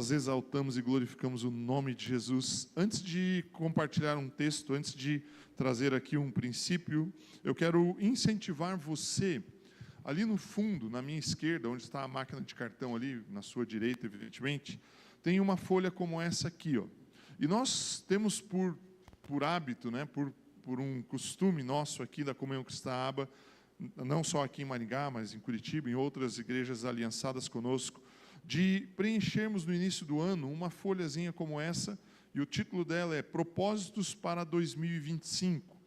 Nós exaltamos e glorificamos o nome de Jesus. Antes de compartilhar um texto, antes de trazer aqui um princípio, eu quero incentivar você, ali no fundo, na minha esquerda, onde está a máquina de cartão ali, na sua direita, evidentemente, tem uma folha como essa aqui, ó. E nós temos por hábito, né, por um costume nosso aqui da Comunhão Cristã Aba, não só aqui em Maringá, mas em Curitiba, em outras igrejas aliançadas conosco, de preenchermos no início do ano uma folhazinha como essa, e o título dela é Propósitos para 2025.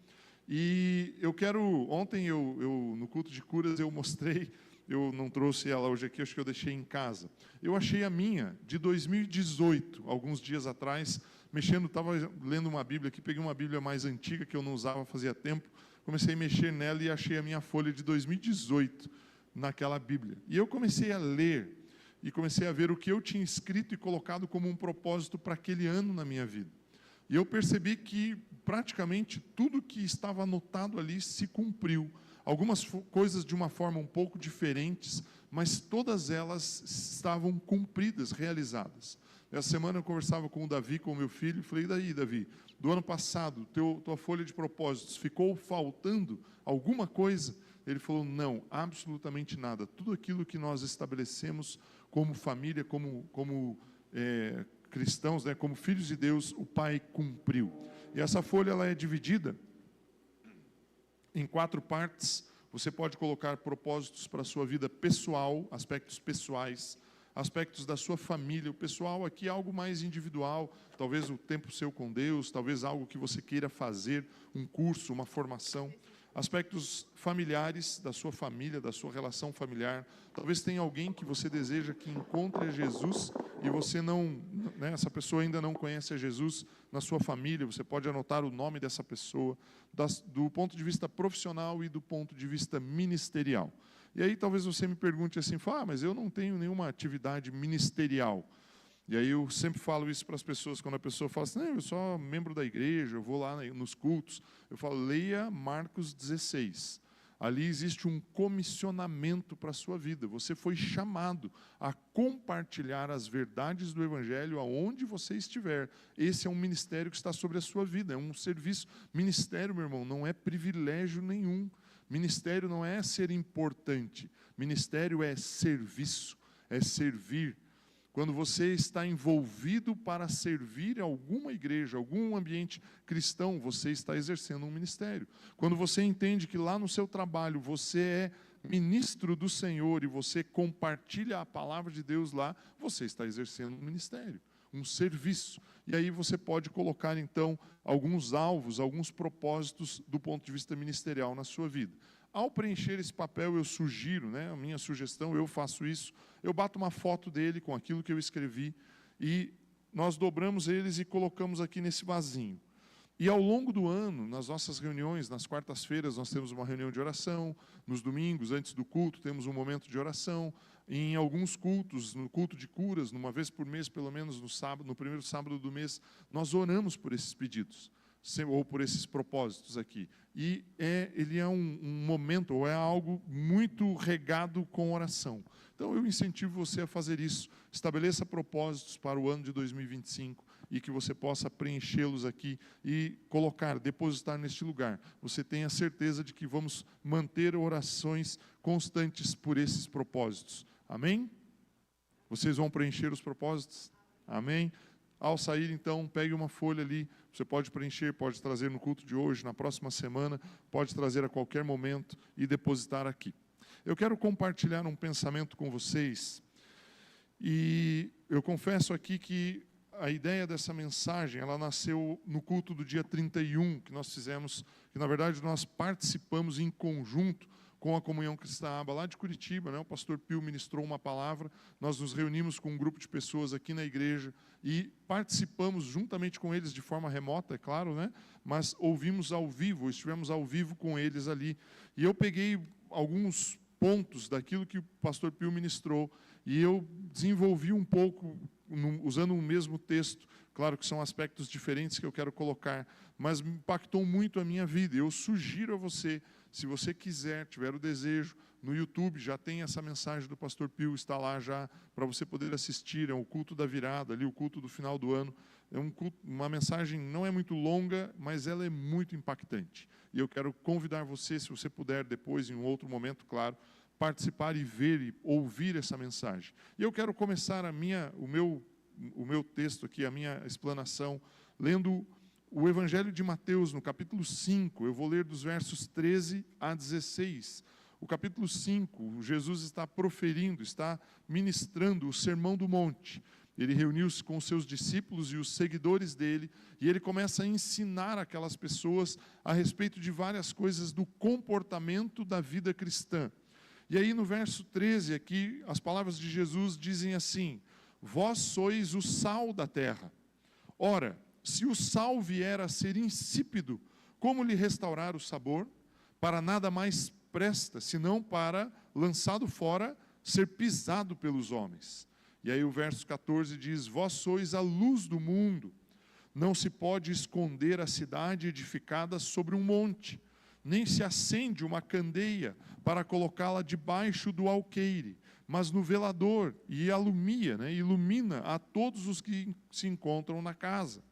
E eu quero, ontem no culto de curas eu mostrei, eu não trouxe ela hoje aqui, acho que eu deixei em casa. Eu achei a minha, de 2018, alguns dias atrás, estava lendo uma Bíblia aqui, peguei uma Bíblia mais antiga, que eu não usava fazia tempo, comecei a mexer nela e achei a minha folha de 2018, naquela Bíblia. E eu comecei a ler, e comecei a ver o que eu tinha escrito e colocado como um propósito para aquele ano na minha vida. E eu percebi que praticamente tudo que estava anotado ali se cumpriu. Algumas coisas de uma forma um pouco diferentes, mas todas elas estavam cumpridas, realizadas. Essa semana eu conversava com o Davi, com o meu filho, e falei: e daí, Davi, do ano passado, tua folha de propósitos, ficou faltando alguma coisa? Ele falou: não, absolutamente nada. Tudo aquilo que nós estabelecemos como família, como cristãos, né, como filhos de Deus, o Pai cumpriu. E essa folha ela é dividida em 4 partes. Você pode colocar propósitos para a sua vida pessoal, aspectos pessoais, aspectos da sua família. O pessoal aqui é algo mais individual, talvez o tempo seu com Deus, talvez algo que você queira fazer, um curso, uma formação. Aspectos familiares da sua família, da sua relação familiar. Talvez tenha alguém que você deseja que encontre a Jesus e você não, né, essa pessoa ainda não conhece a Jesus na sua família. Você pode anotar o nome dessa pessoa, do ponto de vista profissional e do ponto de vista ministerial. E aí talvez você me pergunte assim: mas eu não tenho nenhuma atividade ministerial. E aí eu sempre falo isso para as pessoas, quando a pessoa fala assim: eu sou membro da igreja, eu vou lá nos cultos. Eu falo: leia Marcos 16. Ali existe um comissionamento para a sua vida. Você foi chamado a compartilhar as verdades do Evangelho aonde você estiver. Esse é um ministério que está sobre a sua vida, é um serviço. Ministério, meu irmão, não é privilégio nenhum. Ministério não é ser importante. Ministério é serviço, é servir. Quando você está envolvido para servir alguma igreja, algum ambiente cristão, você está exercendo um ministério. Quando você entende que lá no seu trabalho você é ministro do Senhor e você compartilha a palavra de Deus lá, você está exercendo um ministério, um serviço. E aí você pode colocar então alguns alvos, alguns propósitos do ponto de vista ministerial na sua vida. Ao preencher esse papel, eu sugiro, né, a minha sugestão, eu faço isso, eu bato uma foto dele com aquilo que eu escrevi e nós dobramos eles e colocamos aqui nesse vasinho. E ao longo do ano, nas nossas reuniões, nas quartas-feiras nós temos uma reunião de oração, nos domingos, antes do culto, temos um momento de oração, em alguns cultos, no culto de curas, uma vez por mês, pelo menos no sábado, no primeiro sábado do mês, nós oramos por esses pedidos, ou por esses propósitos aqui. E ele é um momento, ou é algo muito regado com oração. Então eu incentivo você a fazer isso. Estabeleça propósitos para o ano de 2025 e que você possa preenchê-los aqui e colocar, depositar neste lugar. Você tenha certeza de que vamos manter orações constantes por esses propósitos. Amém? Vocês vão preencher os propósitos? Amém? Ao sair, então, pegue uma folha ali, você pode preencher, pode trazer no culto de hoje, na próxima semana, pode trazer a qualquer momento e depositar aqui. Eu quero compartilhar um pensamento com vocês, e eu confesso aqui que a ideia dessa mensagem, ela nasceu no culto do dia 31, que nós fizemos, que na verdade nós participamos em conjunto com a Comunhão Cristã Aba, lá de Curitiba, né? O pastor Pio ministrou uma palavra, nós nos reunimos com um grupo de pessoas aqui na igreja e participamos juntamente com eles de forma remota, é claro, né? Mas ouvimos ao vivo, estivemos ao vivo com eles ali. E eu peguei alguns pontos daquilo que o pastor Pio ministrou e eu desenvolvi um pouco, usando o mesmo texto. Claro que são aspectos diferentes que eu quero colocar, mas me impactou muito a minha vida. Eu sugiro a você, Se você quiser, tiver o desejo, no YouTube já tem essa mensagem do pastor Pio, está lá já para você poder assistir. É o culto da virada, ali o culto do final do ano. É uma mensagem, não é muito longa, mas ela é muito impactante. E eu quero convidar você, se você puder depois, em um outro momento, claro, participar e ver e ouvir essa mensagem. E eu quero começar o meu texto aqui, a minha explanação, lendo o Evangelho de Mateus, no capítulo 5. Eu vou ler dos versos 13 a 16. O capítulo 5, Jesus está proferindo, está ministrando o Sermão do Monte. Ele reuniu-se com os seus discípulos e os seguidores dele, e ele começa a ensinar aquelas pessoas a respeito de várias coisas do comportamento da vida cristã. E aí no verso 13 aqui, as palavras de Jesus dizem assim: vós sois o sal da terra. Ora, se o sal vier a ser insípido, como lhe restaurar o sabor? Para nada mais presta, senão para, lançado fora, ser pisado pelos homens. E aí o verso 14 diz: vós sois a luz do mundo. Não se pode esconder a cidade edificada sobre um monte, nem se acende uma candeia para colocá-la debaixo do alqueire, mas no velador, e ilumina a todos os que se encontram na casa.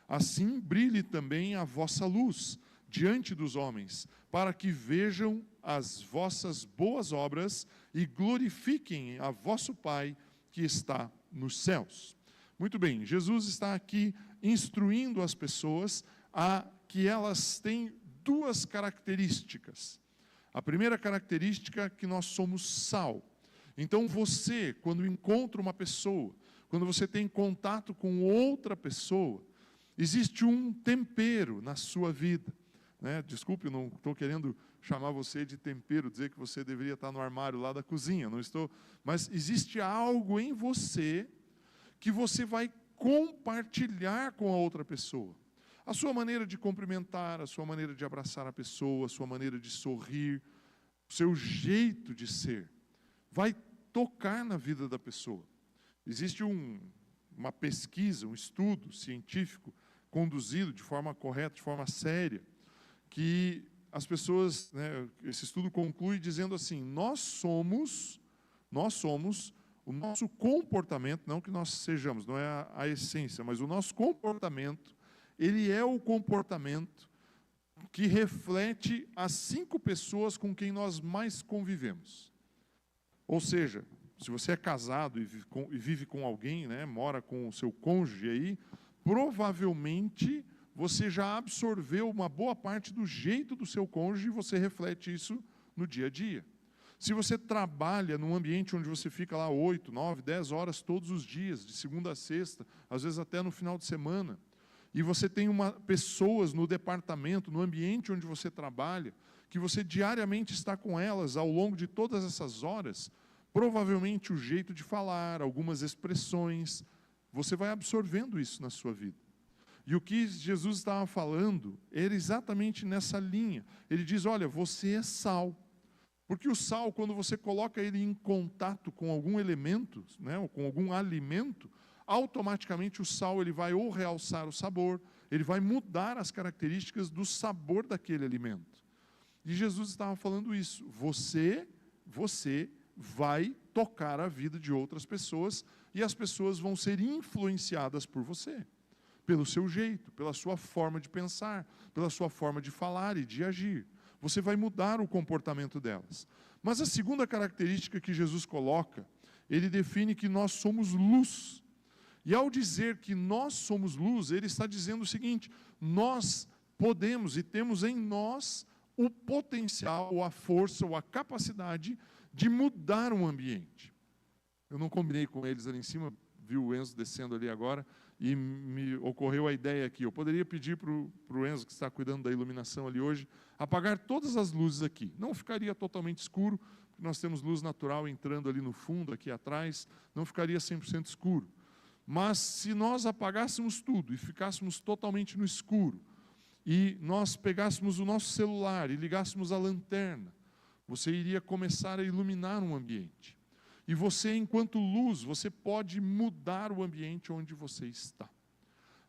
Assim brilhe também a vossa luz diante dos homens, para que vejam as vossas boas obras e glorifiquem a vosso Pai que está nos céus. Muito bem, Jesus está aqui instruindo as pessoas a que elas têm duas características. A primeira característica é que nós somos sal. Então você, quando encontra uma pessoa, quando você tem contato com outra pessoa, existe um tempero na sua vida. Desculpe, não estou querendo chamar você de tempero, dizer que você deveria estar no armário lá da cozinha, não estou. Mas existe algo em você que você vai compartilhar com a outra pessoa. A sua maneira de cumprimentar, a sua maneira de abraçar a pessoa, a sua maneira de sorrir, o seu jeito de ser, vai tocar na vida da pessoa. Existe uma pesquisa, um estudo científico conduzido de forma correta, de forma séria, que as pessoas, esse estudo conclui dizendo assim: nós somos o nosso comportamento, não que nós sejamos, não é a essência, mas o nosso comportamento, ele é o comportamento que reflete as 5 pessoas com quem nós mais convivemos. Ou seja, se você é casado e vive com alguém, mora com o seu cônjuge aí, provavelmente você já absorveu uma boa parte do jeito do seu cônjuge e você reflete isso no dia a dia. Se você trabalha num ambiente onde você fica lá 8, 9, 10 horas todos os dias, de segunda a sexta, às vezes até no final de semana, e você tem pessoas no departamento, no ambiente onde você trabalha, que você diariamente está com elas ao longo de todas essas horas, provavelmente o jeito de falar, algumas expressões, você vai absorvendo isso na sua vida. E o que Jesus estava falando era exatamente nessa linha. Ele diz: olha, você é sal. Porque o sal, quando você coloca ele em contato com algum elemento, ou com algum alimento, automaticamente o sal ele vai ou realçar o sabor, ele vai mudar as características do sabor daquele alimento. E Jesus estava falando isso. Você vai tocar a vida de outras pessoas e as pessoas vão ser influenciadas por você. Pelo seu jeito, pela sua forma de pensar, pela sua forma de falar e de agir. Você vai mudar o comportamento delas. Mas a segunda característica que Jesus coloca, ele define que nós somos luz. E ao dizer que nós somos luz, ele está dizendo o seguinte: nós podemos e temos em nós o potencial, ou a força, ou a capacidade de mudar um ambiente. Eu não combinei com eles ali em cima, vi o Enzo descendo ali agora, e me ocorreu a ideia aqui. Eu poderia pedir para o Enzo, que está cuidando da iluminação ali hoje, apagar todas as luzes aqui. Não ficaria totalmente escuro, porque nós temos luz natural entrando ali no fundo, aqui atrás, não ficaria 100% escuro. Mas se nós apagássemos tudo e ficássemos totalmente no escuro, e nós pegássemos o nosso celular e ligássemos a lanterna, você iria começar a iluminar um ambiente. E você, enquanto luz, você pode mudar o ambiente onde você está.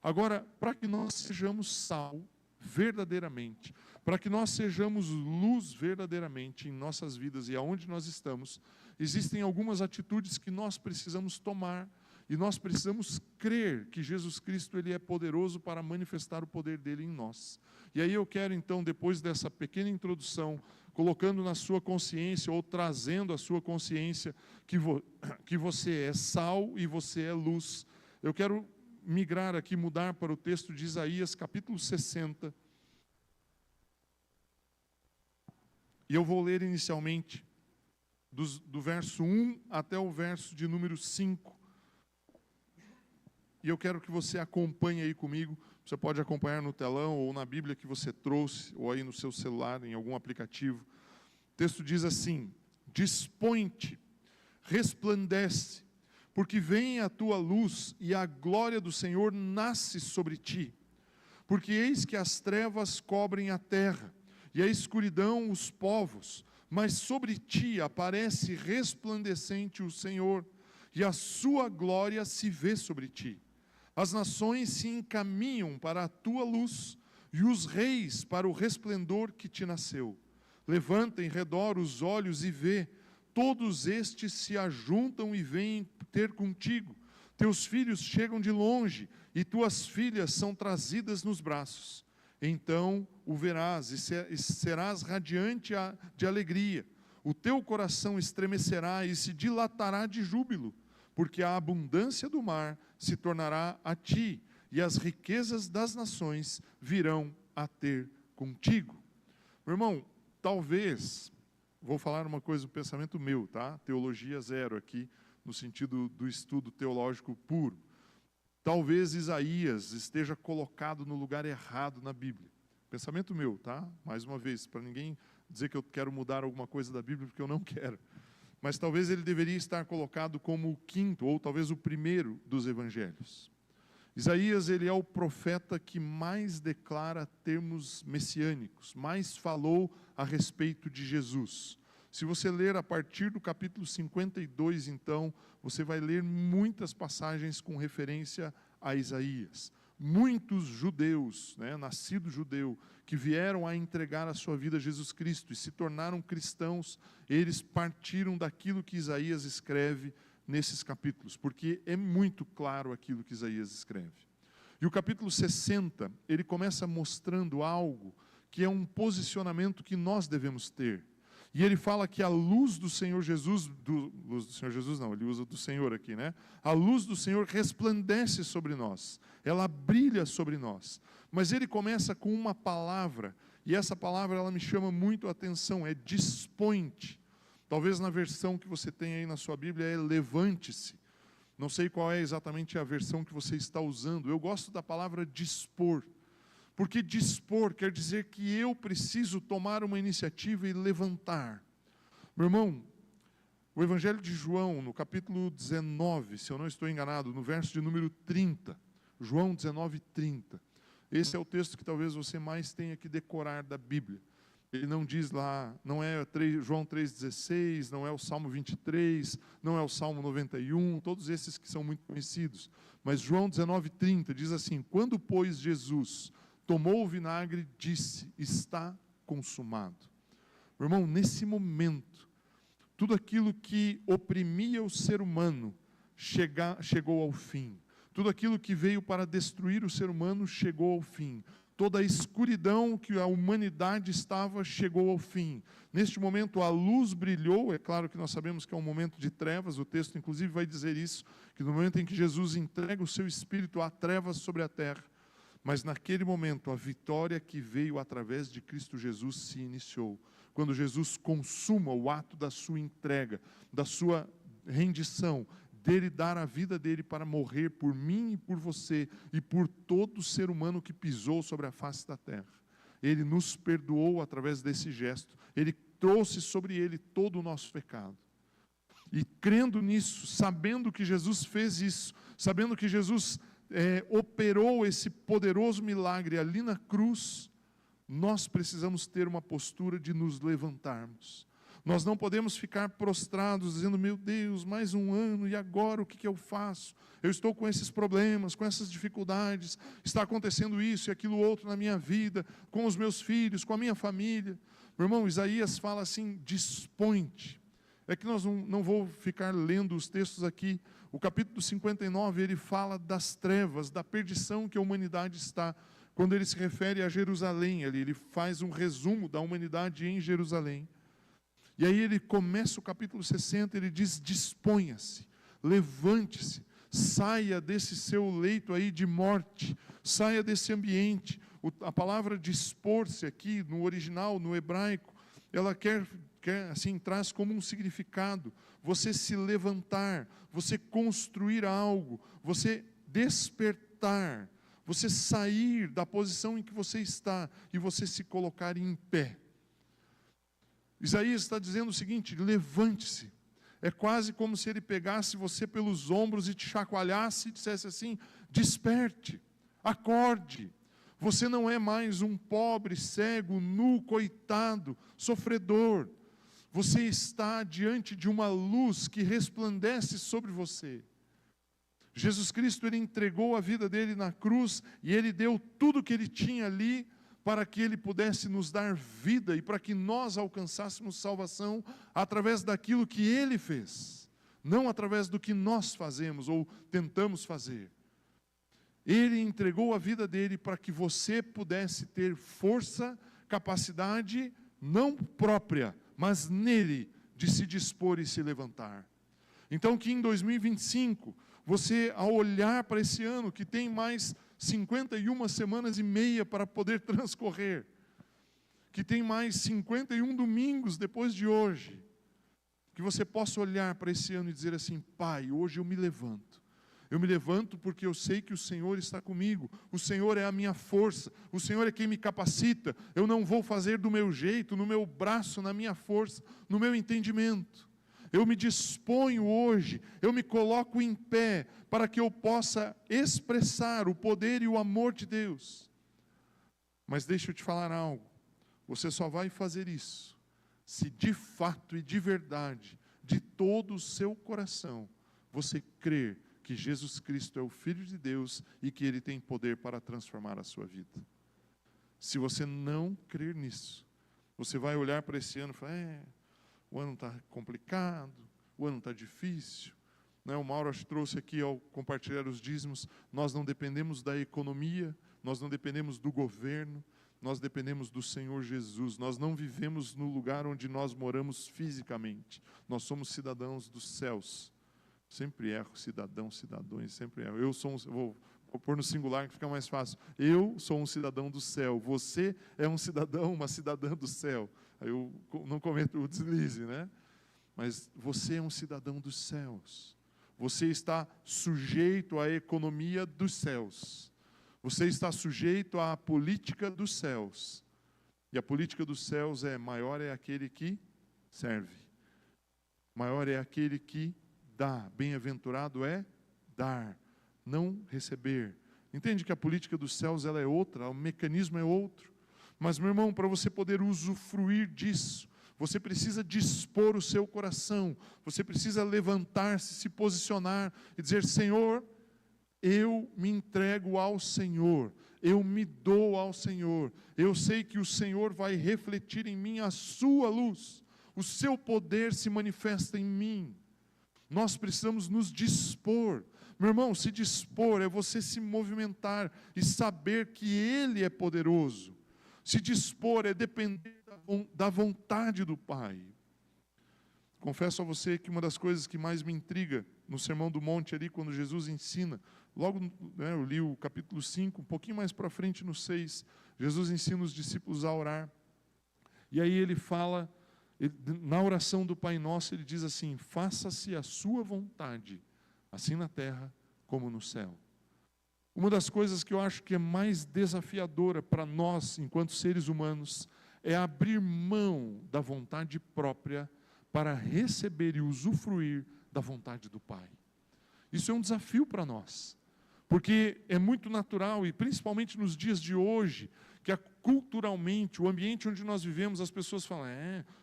Agora, para que nós sejamos sal, verdadeiramente, para que nós sejamos luz verdadeiramente em nossas vidas e aonde nós estamos, existem algumas atitudes que nós precisamos tomar e nós precisamos crer que Jesus Cristo ele é poderoso para manifestar o poder dele em nós. E aí eu quero então, depois dessa pequena introdução, colocando na sua consciência ou trazendo à sua consciência que você é sal e você é luz, eu quero migrar aqui, mudar para o texto de Isaías, capítulo 60. E eu vou ler inicialmente do verso 1 até o verso de número 5. E eu quero que você acompanhe aí comigo. Você pode acompanhar no telão ou na Bíblia que você trouxe, ou aí no seu celular, em algum aplicativo. O texto diz assim: dispõe-te, resplandece, porque vem a tua luz e a glória do Senhor nasce sobre ti. Porque eis que as trevas cobrem a terra, e a escuridão os povos, mas sobre ti aparece resplandecente o Senhor, e a sua glória se vê sobre ti. As nações se encaminham para a tua luz, e os reis para o resplendor que te nasceu. Levanta em redor os olhos e vê, todos estes se ajuntam e vêm ter contigo. Teus filhos chegam de longe, e tuas filhas são trazidas nos braços. Então o verás e serás radiante de alegria. O teu coração estremecerá e se dilatará de júbilo, porque a abundância do mar se tornará a ti, e as riquezas das nações virão a ter contigo. Meu irmão, talvez, vou falar uma coisa do pensamento meu, tá? Teologia zero aqui, no sentido do estudo teológico puro. Talvez Isaías esteja colocado no lugar errado na Bíblia. Pensamento meu, tá? Mais uma vez, para ninguém dizer que eu quero mudar alguma coisa da Bíblia, porque eu não quero. Mas talvez ele deveria estar colocado como o quinto, ou talvez o primeiro dos evangelhos. Isaías, ele é o profeta que mais declara termos messiânicos, mais falou a respeito de Jesus. Se você ler a partir do capítulo 52, então, você vai ler muitas passagens com referência a Isaías. Muitos judeus, nascido judeu, que vieram a entregar a sua vida a Jesus Cristo e se tornaram cristãos, eles partiram daquilo que Isaías escreve nesses capítulos, porque é muito claro aquilo que Isaías escreve. E o capítulo 60, ele começa mostrando algo que é um posicionamento que nós devemos ter. E ele fala que a luz do Senhor Jesus, luz do Senhor Jesus não, ele usa do Senhor aqui, A luz do Senhor resplandece sobre nós, ela brilha sobre nós. Mas ele começa com uma palavra, e essa palavra ela me chama muito a atenção, é dispõe-te. Talvez na versão que você tem aí na sua Bíblia é levante-se. Não sei qual é exatamente a versão que você está usando. Eu gosto da palavra dispor. Porque dispor quer dizer que eu preciso tomar uma iniciativa e levantar. Meu irmão, o Evangelho de João, no capítulo 19, se eu não estou enganado, no verso de número 30, João 19, 30. Esse é o texto que talvez você mais tenha que decorar da Bíblia. Ele não diz lá, não é João 3,16, não é o Salmo 23, não é o Salmo 91, todos esses que são muito conhecidos. Mas João 19, 30 diz assim: quando, pois, Jesus tomou o vinagre, disse, está consumado. Meu irmão, nesse momento, tudo aquilo que oprimia o ser humano chegou ao fim. Tudo aquilo que veio para destruir o ser humano chegou ao fim. Toda a escuridão que a humanidade estava chegou ao fim. Neste momento a luz brilhou, é claro que nós sabemos que é um momento de trevas, o texto inclusive vai dizer isso, que no momento em que Jesus entrega o seu Espírito, há trevas sobre a terra. Mas naquele momento a vitória que veio através de Cristo Jesus se iniciou. Quando Jesus consuma o ato da sua entrega, da sua rendição, dele dar a vida dele para morrer por mim e por você e por todo ser humano que pisou sobre a face da terra. Ele nos perdoou através desse gesto. Ele trouxe sobre ele todo o nosso pecado. E crendo nisso, sabendo que Jesus fez isso, sabendo que Jesus operou esse poderoso milagre ali na cruz, nós precisamos ter uma postura de nos levantarmos. Nós não podemos ficar prostrados, dizendo, meu Deus, mais um ano, e agora o que eu faço? Eu estou com esses problemas, com essas dificuldades, está acontecendo isso e aquilo outro na minha vida, com os meus filhos, com a minha família. Meu irmão, Isaías fala assim, dispõe-te. É que nós não vou ficar lendo os textos aqui. O capítulo 59, ele fala das trevas, da perdição que a humanidade está. Quando ele se refere a Jerusalém, ele faz um resumo da humanidade em Jerusalém. E aí ele começa o capítulo 60, ele diz, disponha-se, levante-se, saia desse seu leito aí de morte, saia desse ambiente. A palavra dispor-se aqui, no original, no hebraico, ela quer assim, traz como um significado, você se levantar, você construir algo, você despertar, você sair da posição em que você está e você se colocar em pé. Isaías está dizendo o seguinte, levante-se. É quase como se ele pegasse você pelos ombros e te chacoalhasse e dissesse assim, desperte, acorde. Você não é mais um pobre, cego, nu, coitado, sofredor. Você está diante de uma luz que resplandece sobre você. Jesus Cristo, ele entregou a vida dele na cruz e ele deu tudo que ele tinha ali para que ele pudesse nos dar vida e para que nós alcançássemos salvação através daquilo que ele fez, não através do que nós fazemos ou tentamos fazer. Ele entregou a vida dele para que você pudesse ter força, capacidade, não própria, mas nele, de se dispor e se levantar. Então que em 2025, você ao olhar para esse ano, que tem mais 51 semanas e meia para poder transcorrer, que tem mais 51 domingos depois de hoje, que você possa olhar para esse ano e dizer assim, Pai, hoje eu me levanto. Eu me levanto porque eu sei que o Senhor está comigo, o Senhor é a minha força, o Senhor é quem me capacita, eu não vou fazer do meu jeito, no meu braço, na minha força, no meu entendimento. Eu me disponho hoje, eu me coloco em pé, para que eu possa expressar o poder e o amor de Deus. Mas deixa eu te falar algo, você só vai fazer isso, se de fato e de verdade, de todo o seu coração, você crer que Jesus Cristo é o Filho de Deus e que Ele tem poder para transformar a sua vida. Se você não crer nisso, você vai olhar para esse ano e falar, o ano está complicado, o ano está difícil. O Mauro trouxe aqui ao compartilhar os dízimos, nós não dependemos da economia, nós não dependemos do governo, nós dependemos do Senhor Jesus. Nós não vivemos no lugar onde nós moramos fisicamente, nós somos cidadãos dos céus. Sempre erro, cidadãos, sempre erro. Vou pôr no singular que fica mais fácil. Eu sou um cidadão do céu, você é um cidadão, uma cidadã do céu. Aí eu não cometo o deslize, né? Mas você é um cidadão dos céus. Você está sujeito à economia dos céus. Você está sujeito à política dos céus. E a política dos céus maior é aquele que serve. Maior é aquele que dá. Bem-aventurado é dar, não receber. Entende que a política dos céus ela é outra, o mecanismo é outro. Mas, meu irmão, para você poder usufruir disso, você precisa dispor o seu coração, você precisa levantar-se, se posicionar e dizer, Senhor, eu me entrego ao Senhor, eu me dou ao Senhor, eu sei que o Senhor vai refletir em mim a sua luz, o seu poder se manifesta em mim. Nós precisamos nos dispor. Meu irmão, se dispor é você se movimentar e saber que Ele é poderoso. Se dispor é depender da vontade do Pai. Confesso a você que uma das coisas que mais me intriga no Sermão do Monte ali, quando Jesus ensina, logo, eu li o capítulo 5, um pouquinho mais para frente no 6, Jesus ensina os discípulos a orar. E aí ele fala, na oração do Pai Nosso, ele diz assim, faça-se a sua vontade, assim na terra como no céu. Uma das coisas que eu acho que é mais desafiadora para nós, enquanto seres humanos, é abrir mão da vontade própria para receber e usufruir da vontade do Pai. Isso é um desafio para nós, Porque é muito natural, e principalmente nos dias de hoje, que culturalmente, o ambiente onde nós vivemos, as pessoas falam,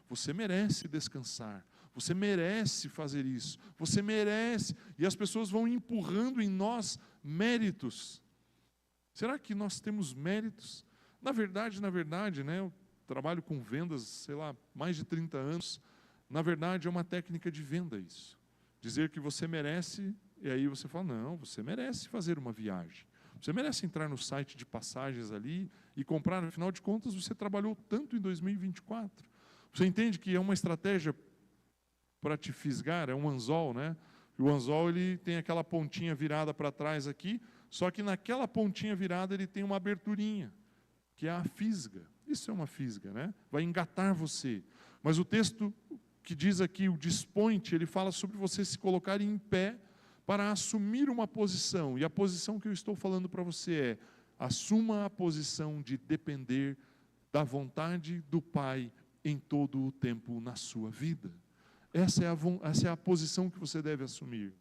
você merece descansar, você merece fazer isso, você merece, e as pessoas vão empurrando em nós méritos. Será que nós temos méritos? Na verdade, né, eu trabalho com vendas, sei lá, mais de 30 anos, na verdade é uma técnica de venda isso. Dizer que você merece, e aí você fala, não, você merece fazer uma viagem. Você merece entrar no site de passagens ali e comprar, afinal de contas, você trabalhou tanto em 2024. Você entende que é uma estratégia para te fisgar, é um anzol, né? E o anzol, ele tem aquela pontinha virada para trás aqui, só que naquela pontinha virada ele tem uma aberturinha, que é a fisga. Isso é uma fisga, né? Vai engatar você. Mas o texto que diz aqui, o dispõe-te, ele fala sobre você se colocar em pé para assumir uma posição. E a posição que eu estou falando para você é: assuma a posição de depender da vontade do Pai em todo o tempo na sua vida. Essa é a posição que você deve assumir.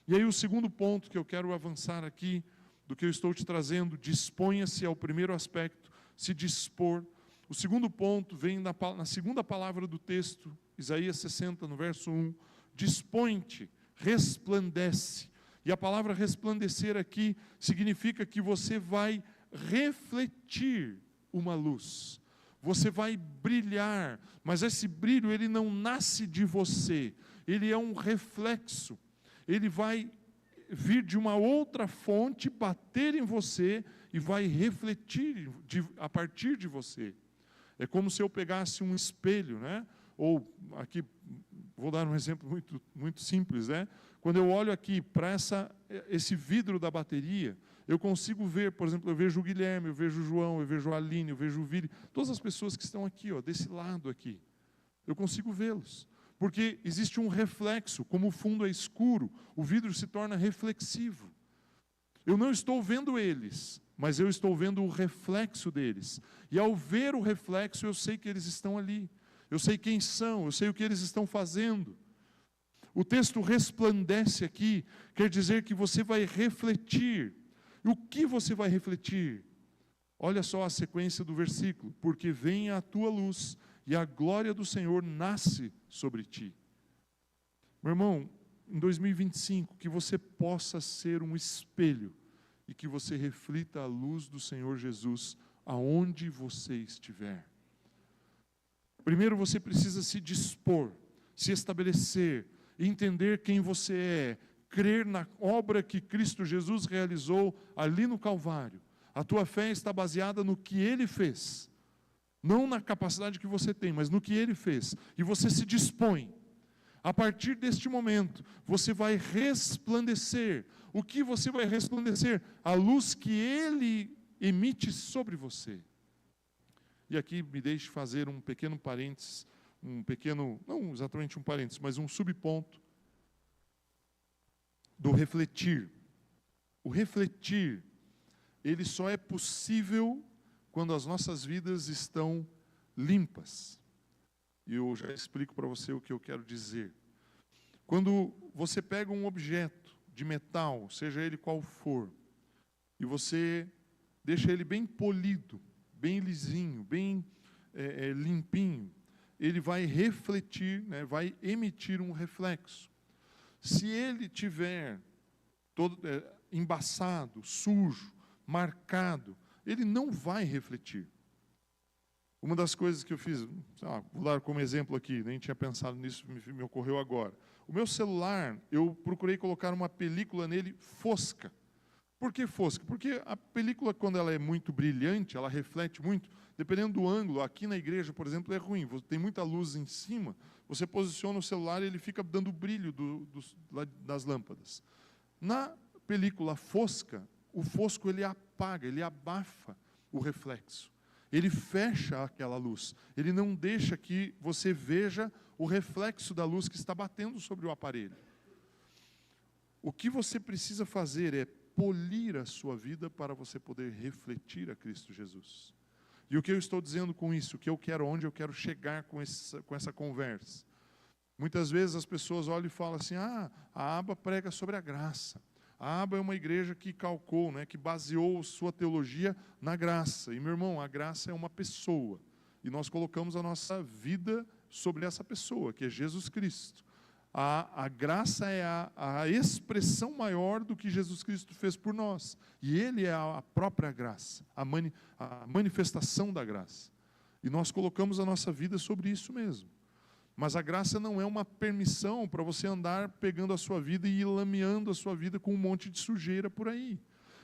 E aí o segundo ponto que eu quero avançar aqui, do que eu estou te trazendo, disponha-se ao primeiro aspecto, se dispor. O segundo ponto vem na segunda palavra do texto, Isaías 60, no verso 1, dispõe-te, resplandece. E a palavra resplandecer aqui significa que você vai refletir uma luz. Você vai brilhar, mas esse brilho ele não nasce de você, ele é um reflexo. Ele vai vir de uma outra fonte, bater em você e vai refletir a partir de você. É como se eu pegasse um espelho, né? Ou aqui, vou dar um exemplo muito, muito simples, né? Quando eu olho aqui para esse vidro da bateria, eu consigo ver, por exemplo, eu vejo o Guilherme, eu vejo o João, eu vejo a Aline, eu vejo o Vili, todas as pessoas que estão aqui, ó, desse lado aqui. Eu consigo vê-los. Porque existe um reflexo, como o fundo é escuro, o vidro se torna reflexivo. Eu não estou vendo eles, mas eu estou vendo o reflexo deles. E ao ver o reflexo, eu sei que eles estão ali. Eu sei quem são, eu sei o que eles estão fazendo. O texto resplandece aqui, quer dizer que você vai refletir. E o que você vai refletir? Olha só a sequência do versículo. Porque vem a tua luz e a glória do Senhor nasce sobre ti. Meu irmão, em 2025, que você possa ser um espelho e que você reflita a luz do Senhor Jesus aonde você estiver. Primeiro você precisa se dispor, se estabelecer, entender quem você é, crer na obra que Cristo Jesus realizou ali no Calvário. A tua fé está baseada no que Ele fez, não na capacidade que você tem, mas no que Ele fez. E você se dispõe. A partir deste momento, você vai resplandecer. O que você vai resplandecer? A luz que Ele emite sobre você. E aqui me deixe fazer um pequeno parênteses, não exatamente um parênteses, mas um subponto do refletir. O refletir, ele só é possível quando as nossas vidas estão limpas. E eu já explico para você o que eu quero dizer. Quando você pega um objeto de metal, seja ele qual for, e você deixa ele bem polido, bem lisinho, bem limpinho, ele vai refletir, né, vai emitir um reflexo. Se ele tiver todo embaçado, sujo, marcado, ele não vai refletir. Uma das coisas que eu fiz, vou dar como exemplo aqui, nem tinha pensado nisso, me ocorreu agora. O meu celular, eu procurei colocar uma película nele fosca. Por que fosca? Porque a película, quando ela é muito brilhante, ela reflete muito, dependendo do ângulo. Aqui na igreja, por exemplo, é ruim, tem muita luz em cima, você posiciona o celular e ele fica dando brilho das lâmpadas. Na película fosca, o fosco ele apaga, ele abafa o reflexo. Ele fecha aquela luz, ele não deixa que você veja o reflexo da luz que está batendo sobre o aparelho. O que você precisa fazer é polir a sua vida para você poder refletir a Cristo Jesus. E o que eu estou dizendo com isso? O que eu quero, onde eu quero chegar com essa conversa? Muitas vezes as pessoas olham e falam assim, a aba prega sobre a graça. A Aba é uma igreja que calcou, né, que baseou sua teologia na graça. E, meu irmão, a graça é uma pessoa. E nós colocamos a nossa vida sobre essa pessoa, que é Jesus Cristo. A graça é a expressão maior do que Jesus Cristo fez por nós. E Ele é a própria graça, a manifestação da graça. E nós colocamos a nossa vida sobre isso mesmo. Mas a graça não é uma permissão para você andar pegando a sua vida e ir lameando a sua vida com um monte de sujeira por aí.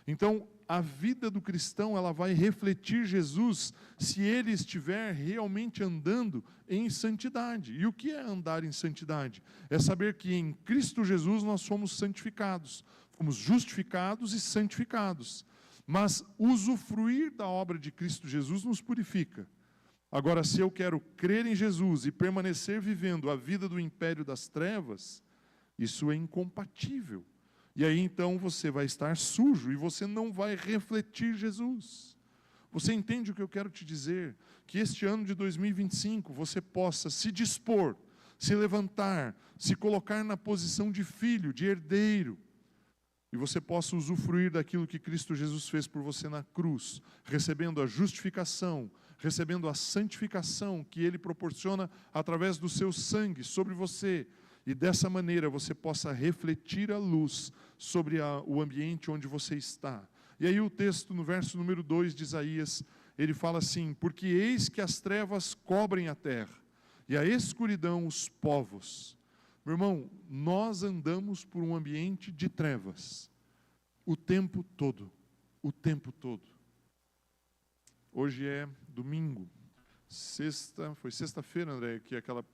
Então, a vida do cristão, ela vai refletir Jesus se ele estiver realmente andando em santidade. E o que é andar em santidade? É saber que em Cristo Jesus nós somos santificados, fomos justificados e santificados. Mas usufruir da obra de Cristo Jesus nos purifica. Agora, se eu quero crer em Jesus e permanecer vivendo a vida do império das trevas, isso é incompatível. E aí então você vai estar sujo e você não vai refletir Jesus. Você entende o que eu quero te dizer? Que este ano de 2025 você possa se dispor, se levantar, se colocar na posição de filho, de herdeiro, e você possa usufruir daquilo que Cristo Jesus fez por você na cruz, recebendo a justificação, recebendo a santificação que Ele proporciona através do seu sangue sobre você, e dessa maneira você possa refletir a luz sobre o ambiente onde você está. E aí o texto no verso número 2 de Isaías, ele fala assim: porque eis que as trevas cobrem a terra, e a escuridão os povos. Meu irmão, nós andamos por um ambiente de trevas, o tempo todo, o tempo todo. Hoje é domingo, foi sexta-feira, André, que aquela,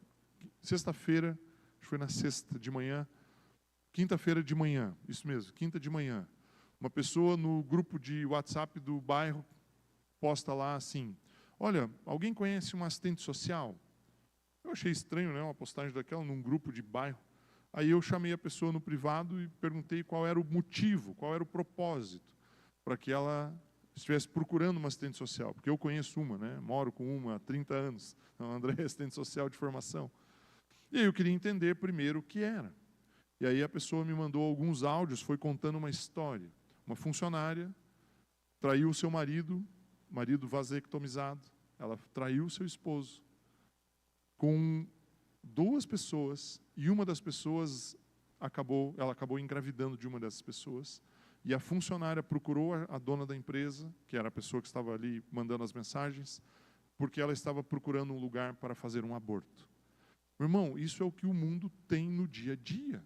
sexta-feira, acho que foi na sexta de manhã, quinta-feira de manhã, isso mesmo, quinta de manhã, uma pessoa no grupo de WhatsApp do bairro posta lá assim: olha, alguém conhece um assistente social? Eu achei estranho, né, uma postagem daquela num grupo de bairro. Aí eu chamei a pessoa no privado e perguntei qual era o motivo, qual era o propósito, para que ela estivesse procurando uma assistente social, porque eu conheço uma, né, moro com uma há 30 anos, o André é assistente social de formação. E aí eu queria entender primeiro o que era. E aí a pessoa me mandou alguns áudios, foi contando uma história. Uma funcionária traiu o seu marido vasectomizado, ela traiu o seu esposo com 2 pessoas, e uma das pessoas ela acabou engravidando de uma dessas pessoas, e a funcionária procurou a dona da empresa, que era a pessoa que estava ali mandando as mensagens, porque ela estava procurando um lugar para fazer um aborto. Meu irmão, isso é o que o mundo tem no dia a dia.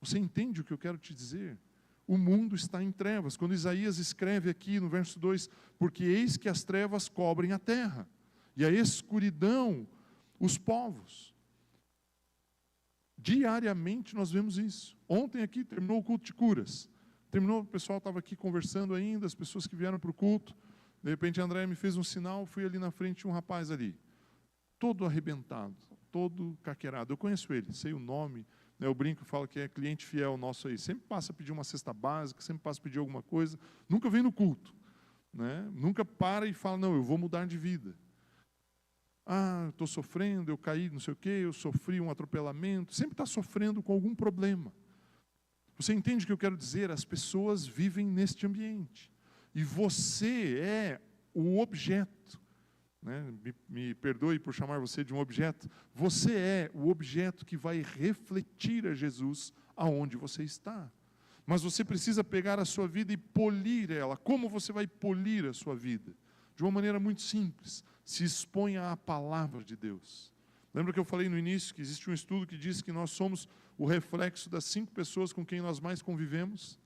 Você entende o que eu quero te dizer? O mundo está em trevas. Quando Isaías escreve aqui no verso 2, porque eis que as trevas cobrem a terra, e a escuridão os povos. Diariamente nós vemos isso. Ontem aqui terminou o culto de curas. Terminou, o pessoal estava aqui conversando ainda, as pessoas que vieram para o culto. De repente a André me fez um sinal, fui ali na frente, um rapaz ali, todo arrebentado, todo caquerado. Eu conheço ele, sei o nome, né, eu brinco e falo que é cliente fiel nosso aí. Sempre passa a pedir uma cesta básica, sempre passa a pedir alguma coisa, nunca vem no culto, né? Nunca para e fala, não, eu vou mudar de vida. Ah, estou sofrendo, eu caí, não sei o quê, eu sofri um atropelamento. Sempre está sofrendo com algum problema. Você entende o que eu quero dizer? As pessoas vivem neste ambiente. E você é o objeto. Né? Me perdoe por chamar você de um objeto. Você é o objeto que vai refletir a Jesus aonde você está. Mas você precisa pegar a sua vida e polir ela. Como você vai polir a sua vida? De uma maneira muito simples. Se exponha à palavra de Deus. Lembra que eu falei no início que existe um estudo que diz que nós somos o reflexo das 5 pessoas com quem nós mais convivemos?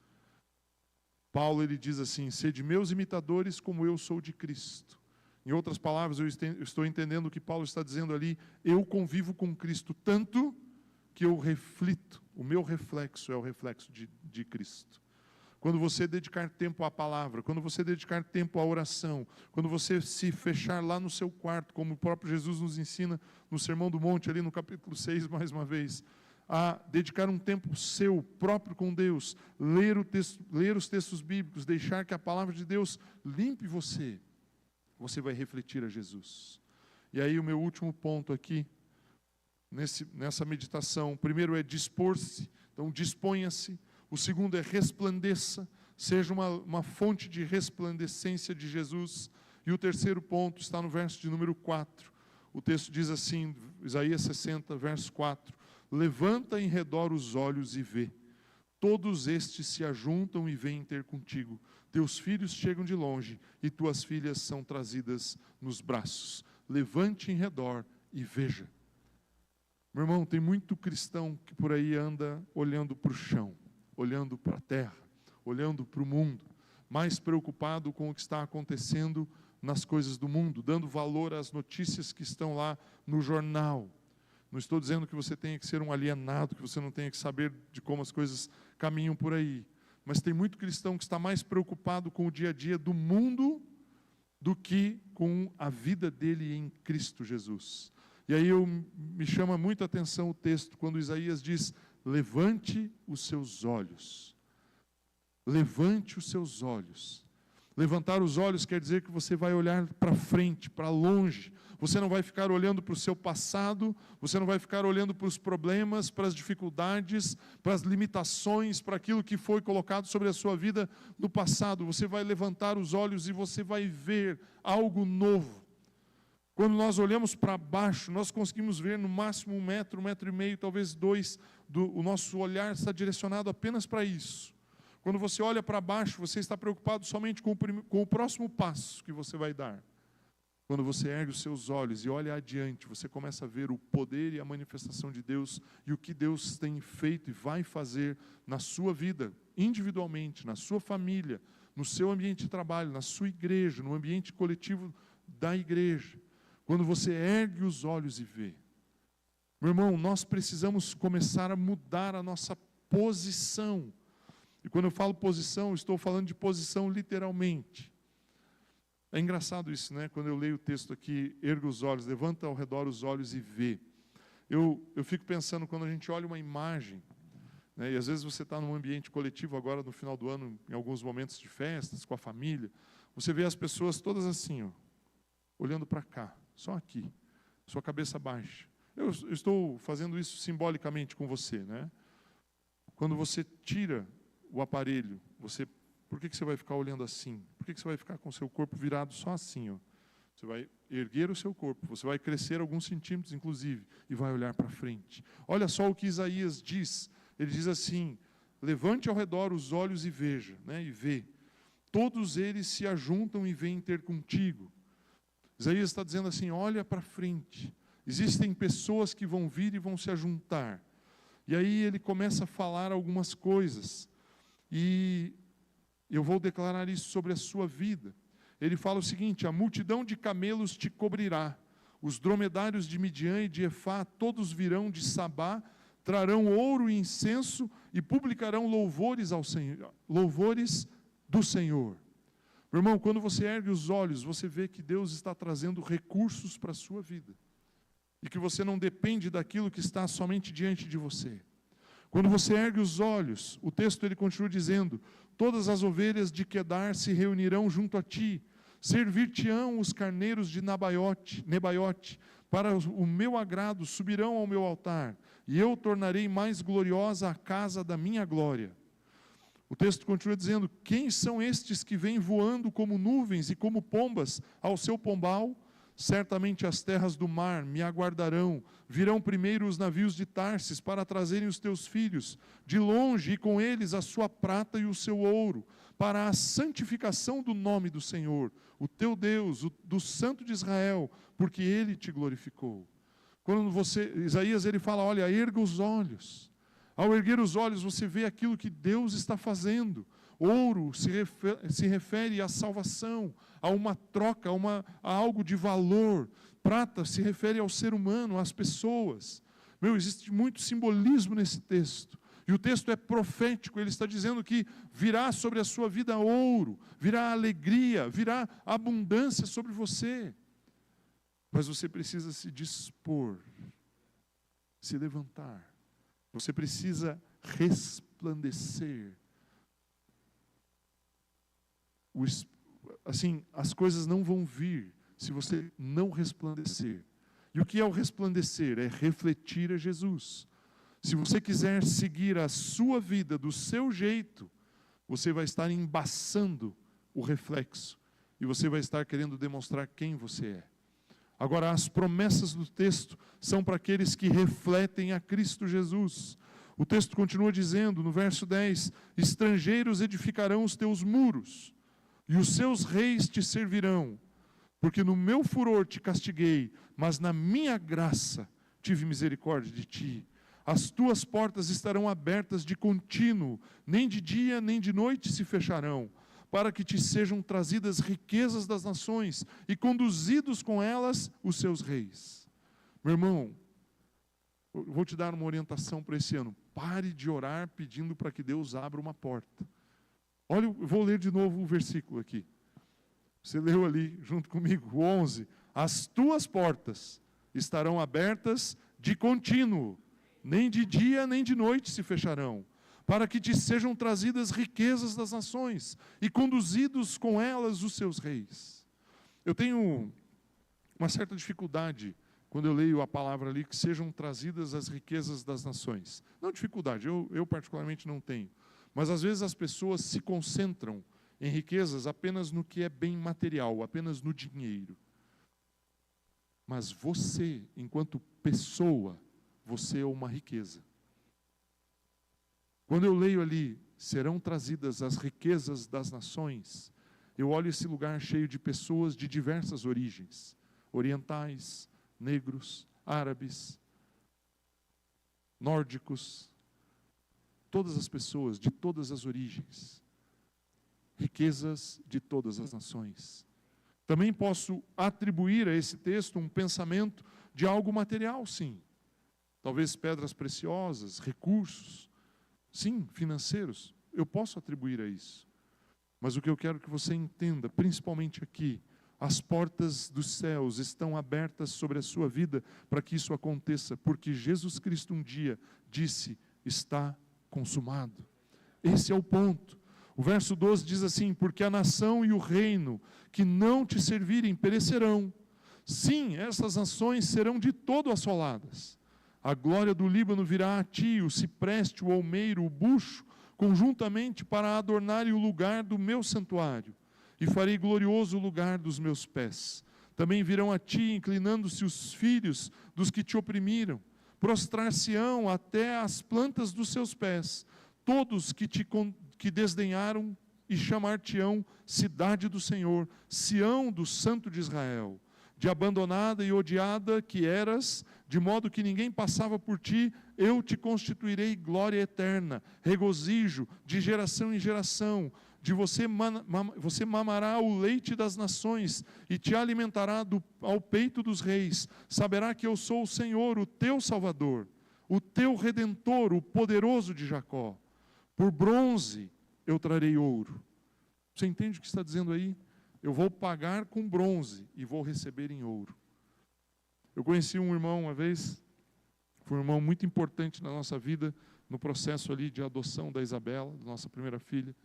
Paulo, ele diz assim: sede meus imitadores como eu sou de Cristo. Em outras palavras, eu estou entendendo o que Paulo está dizendo ali. Eu convivo com Cristo tanto que eu reflito. O meu reflexo é o reflexo de Cristo. Quando você dedicar tempo à palavra, quando você dedicar tempo à oração, quando você se fechar lá no seu quarto, como o próprio Jesus nos ensina no Sermão do Monte, ali no capítulo 6, mais uma vez, a dedicar um tempo seu próprio com Deus, ler os textos bíblicos, deixar que a palavra de Deus limpe você, você vai refletir a Jesus. E aí o meu último ponto aqui, nessa meditação, primeiro é dispor-se, então disponha-se. O segundo é resplandeça, seja uma fonte de resplandecência de Jesus. E o terceiro ponto está no verso de número 4. O texto diz assim, Isaías 60, verso 4: levanta em redor os olhos e vê. Todos estes se ajuntam e vêm ter contigo. Teus filhos chegam de longe e tuas filhas são trazidas nos braços. Levante em redor e veja. Meu irmão, tem muito cristão que por aí anda olhando para o chão, olhando para a terra, olhando para o mundo, mais preocupado com o que está acontecendo nas coisas do mundo, dando valor às notícias que estão lá no jornal. Não estou dizendo que você tenha que ser um alienado, que você não tenha que saber de como as coisas caminham por aí. Mas tem muito cristão que está mais preocupado com o dia a dia do mundo do que com a vida dele em Cristo Jesus. E aí me chama muito a atenção o texto, quando Isaías diz, levante os seus olhos. Levante os seus olhos. Levantar os olhos quer dizer que você vai olhar para frente, para longe. Você não vai ficar olhando para o seu passado, você não vai ficar olhando para os problemas, para as dificuldades, para as limitações, para aquilo que foi colocado sobre a sua vida no passado. Você vai levantar os olhos e você vai ver algo novo. Quando nós olhamos para baixo, nós conseguimos ver no máximo 1 metro, 1,5 metros, talvez 2, o nosso olhar está direcionado apenas para isso. Quando você olha para baixo, você está preocupado somente com o próximo passo que você vai dar. Quando você ergue os seus olhos e olha adiante, você começa a ver o poder e a manifestação de Deus e o que Deus tem feito e vai fazer na sua vida, individualmente, na sua família, no seu ambiente de trabalho, na sua igreja, no ambiente coletivo da igreja. Quando você ergue os olhos e vê. Meu irmão, nós precisamos começar a mudar a nossa posição. E quando eu falo posição, eu estou falando de posição literalmente. É engraçado isso, né? Quando eu leio o texto aqui, erga os olhos, levanta ao redor os olhos e vê. Eu fico pensando, quando a gente olha uma imagem, né? E às vezes você está num ambiente coletivo agora no final do ano, em alguns momentos de festas, com a família, você vê as pessoas todas assim, ó, olhando para cá, só aqui, sua cabeça baixa. Eu estou fazendo isso simbolicamente com você, né? Quando você tira o aparelho, por que você vai ficar olhando assim? Por que você vai ficar com o seu corpo virado só assim? Ó? Você vai erguer o seu corpo, você vai crescer alguns centímetros, inclusive, e vai olhar para frente. Olha só o que Isaías diz. Ele diz assim, levante ao redor os olhos e veja, né? E vê. Todos eles se ajuntam e vêm ter contigo. Isaías está dizendo assim, olha para frente. Existem pessoas que vão vir e vão se ajuntar. E aí ele começa a falar algumas coisas. E eu vou declarar isso sobre a sua vida. Ele fala o seguinte, a multidão de camelos te cobrirá, os dromedários de Midian e de Efá, todos virão de Sabá, trarão ouro e incenso e publicarão louvores ao Senhor, louvores do Senhor. Meu irmão, quando você ergue os olhos, você vê que Deus está trazendo recursos para a sua vida. E que você não depende daquilo que está somente diante de você. Quando você ergue os olhos, o texto ele continua dizendo, todas as ovelhas de Quedar se reunirão junto a ti, servir-te-ão os carneiros de Nebaiote, para o meu agrado subirão ao meu altar, e eu tornarei mais gloriosa a casa da minha glória. O texto continua dizendo, quem são estes que vêm voando como nuvens e como pombas ao seu pombal? Certamente as terras do mar me aguardarão, virão primeiro os navios de Tarsis para trazerem os teus filhos, de longe e com eles a sua prata e o seu ouro, para a santificação do nome do Senhor, o teu Deus, do Santo de Israel, porque Ele te glorificou. Quando Isaías ele fala, olha, erga os olhos. Ao erguer os olhos você vê aquilo que Deus está fazendo. Ouro se refere à salvação, a uma troca, a algo de valor. Prata se refere ao ser humano, às pessoas. Existe muito simbolismo nesse texto. E o texto é profético, ele está dizendo que virá sobre a sua vida ouro, virá alegria, virá abundância sobre você. Mas você precisa se dispor, se levantar. Você precisa resplandecer. Assim, as coisas não vão vir se você não resplandecer. E o que é o resplandecer? É refletir a Jesus. Se você quiser seguir a sua vida do seu jeito, você vai estar embaçando o reflexo. E você vai estar querendo demonstrar quem você é. Agora, as promessas do texto são para aqueles que refletem a Cristo Jesus. O texto continua dizendo, no verso 10, estrangeiros edificarão os teus muros, e os seus reis te servirão, porque no meu furor te castiguei, mas na minha graça tive misericórdia de ti. As tuas portas estarão abertas de contínuo, nem de dia nem de noite se fecharão, para que te sejam trazidas riquezas das nações e conduzidos com elas os seus reis. Meu irmão, eu vou te dar uma orientação para esse ano. Pare de orar pedindo para que Deus abra uma porta. Olha, eu vou ler de novo o versículo aqui. Você leu ali junto comigo, o 11. As tuas portas estarão abertas de contínuo, nem de dia nem de noite se fecharão, para que te sejam trazidas riquezas das nações e conduzidos com elas os seus reis. Eu tenho uma certa dificuldade quando eu leio a palavra ali, que sejam trazidas as riquezas das nações. Não dificuldade, eu particularmente não tenho. Mas às vezes as pessoas se concentram em riquezas apenas no que é bem material, apenas no dinheiro. Mas você, enquanto pessoa, você é uma riqueza. Quando eu leio ali, serão trazidas as riquezas das nações, eu olho esse lugar cheio de pessoas de diversas origens, orientais, negros, árabes, nórdicos, todas as pessoas de todas as origens, riquezas de todas as nações. Também posso atribuir a esse texto um pensamento de algo material, sim. Talvez pedras preciosas, recursos, sim, financeiros. Eu posso atribuir a isso. Mas o que eu quero que você entenda, principalmente aqui, as portas dos céus estão abertas sobre a sua vida para que isso aconteça, porque Jesus Cristo um dia disse, está consumado. Esse é o ponto. O verso 12 diz assim, porque a nação e o reino que não te servirem perecerão. Sim, essas nações serão de todo assoladas. A glória do Líbano virá a ti, o cipreste, o almeiro, o bucho, conjuntamente para adornarem o lugar do meu santuário. E farei glorioso o lugar dos meus pés. Também virão a ti, inclinando-se os filhos dos que te oprimiram. Prostrar-se-ão até as plantas dos seus pés, todos que desdenharam e chamar-te-ão cidade do Senhor, Sião do Santo de Israel. De abandonada e odiada que eras, de modo que ninguém passava por ti, eu te constituirei glória eterna, regozijo de geração em geração. De você mamará o leite das nações e te alimentará ao peito dos reis. Saberá que eu sou o Senhor, o teu Salvador, o teu Redentor, o poderoso de Jacó. Por bronze eu trarei ouro. Você entende o que está dizendo aí? Eu vou pagar com bronze e vou receber em ouro. Eu conheci um irmão uma vez, foi um irmão muito importante na nossa vida, no processo ali de adoção da Isabela, da nossa primeira filha.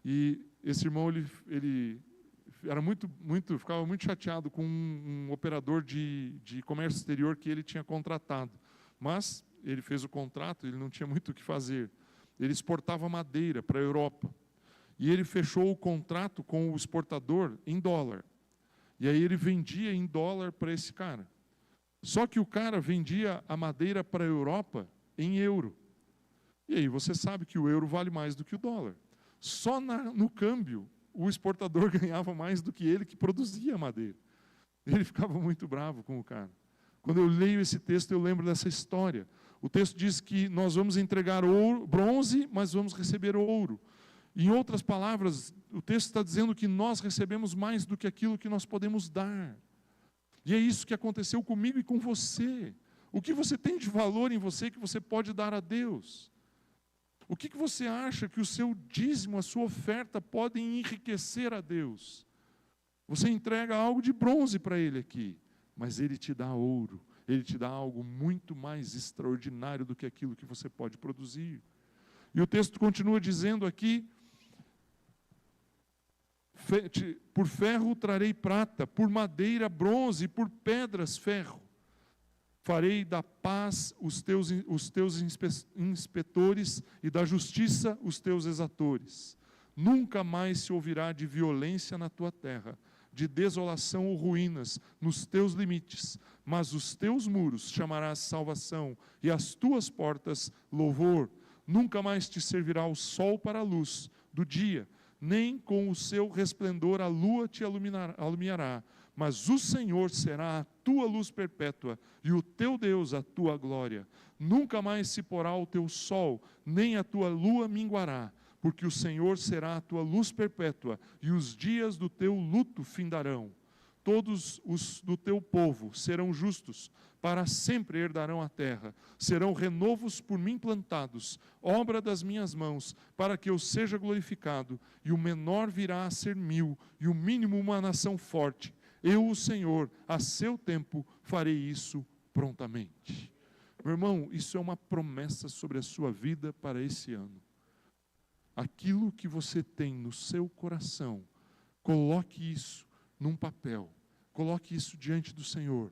E esse irmão, ele era ficava muito chateado com um operador de comércio exterior que ele tinha contratado. Mas ele fez o contrato, ele não tinha muito o que fazer. Ele exportava madeira para a Europa. E ele fechou o contrato com o exportador em dólar. E aí ele vendia em dólar para esse cara. Só que o cara vendia a madeira para a Europa em euro. E aí você sabe que o euro vale mais do que o dólar. Só no câmbio, o exportador ganhava mais do que ele que produzia a madeira. Ele ficava muito bravo com o cara. Quando eu leio esse texto, eu lembro dessa história. O texto diz que nós vamos entregar bronze, mas vamos receber ouro. Em outras palavras, o texto está dizendo que nós recebemos mais do que aquilo que nós podemos dar. E é isso que aconteceu comigo e com você. O que você tem de valor em você que você pode dar a Deus? O que você acha que o seu dízimo, a sua oferta podem enriquecer a Deus? Você entrega algo de bronze para Ele aqui, mas Ele te dá ouro. Ele te dá algo muito mais extraordinário do que aquilo que você pode produzir. E o texto continua dizendo aqui, por ferro trarei prata, por madeira bronze, e por pedras ferro. Farei da paz os teus inspetores e da justiça os teus exatores. Nunca mais se ouvirá de violência na tua terra, de desolação ou ruínas nos teus limites, mas os teus muros chamarás salvação e as tuas portas louvor. Nunca mais te servirá o sol para a luz do dia, nem com o seu resplendor a lua te iluminará, mas o Senhor será a tua luz perpétua e o teu Deus a tua glória. Nunca mais se porá o teu sol, nem a tua lua minguará, porque o Senhor será a tua luz perpétua e os dias do teu luto findarão. Todos os do teu povo serão justos, para sempre herdarão a terra. Serão renovos por mim plantados, obra das minhas mãos, para que eu seja glorificado. E o menor virá a ser 1000, e o mínimo uma nação forte. Eu, o Senhor, a seu tempo, farei isso prontamente. Meu irmão, isso é uma promessa sobre a sua vida para esse ano. Aquilo que você tem no seu coração, coloque isso num papel, coloque isso diante do Senhor.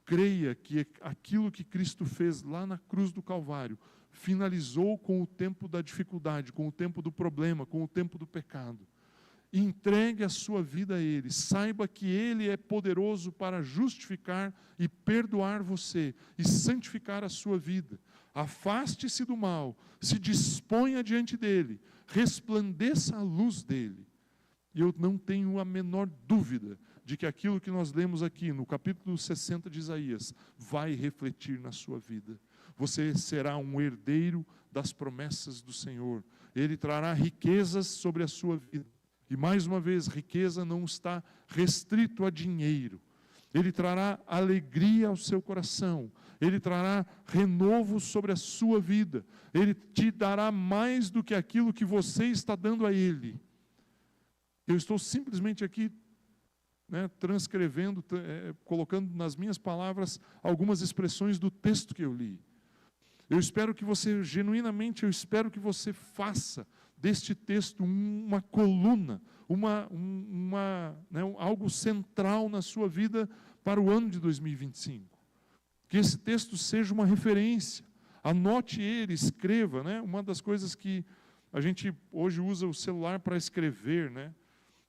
Creia que aquilo que Cristo fez lá na cruz do Calvário, finalizou com o tempo da dificuldade, com o tempo do problema, com o tempo do pecado. Entregue a sua vida a Ele, saiba que Ele é poderoso para justificar e perdoar você, e santificar a sua vida. Afaste-se do mal, se disponha diante dEle, resplandeça a luz dEle. E eu não tenho a menor dúvida de que aquilo que nós lemos aqui no capítulo 60 de Isaías vai refletir na sua vida. Você será um herdeiro das promessas do Senhor. Ele trará riquezas sobre a sua vida. E mais uma vez, riqueza não está restrito a dinheiro. Ele trará alegria ao seu coração. Ele trará renovo sobre a sua vida. Ele te dará mais do que aquilo que você está dando a Ele. Eu estou simplesmente aqui, transcrevendo, colocando nas minhas palavras algumas expressões do texto que eu li. Eu espero que você, genuinamente, eu espero que você faça deste texto uma coluna, algo central na sua vida para o ano de 2025. Que esse texto seja uma referência. Anote ele, escreva. Uma das coisas que a gente hoje usa o celular para escrever,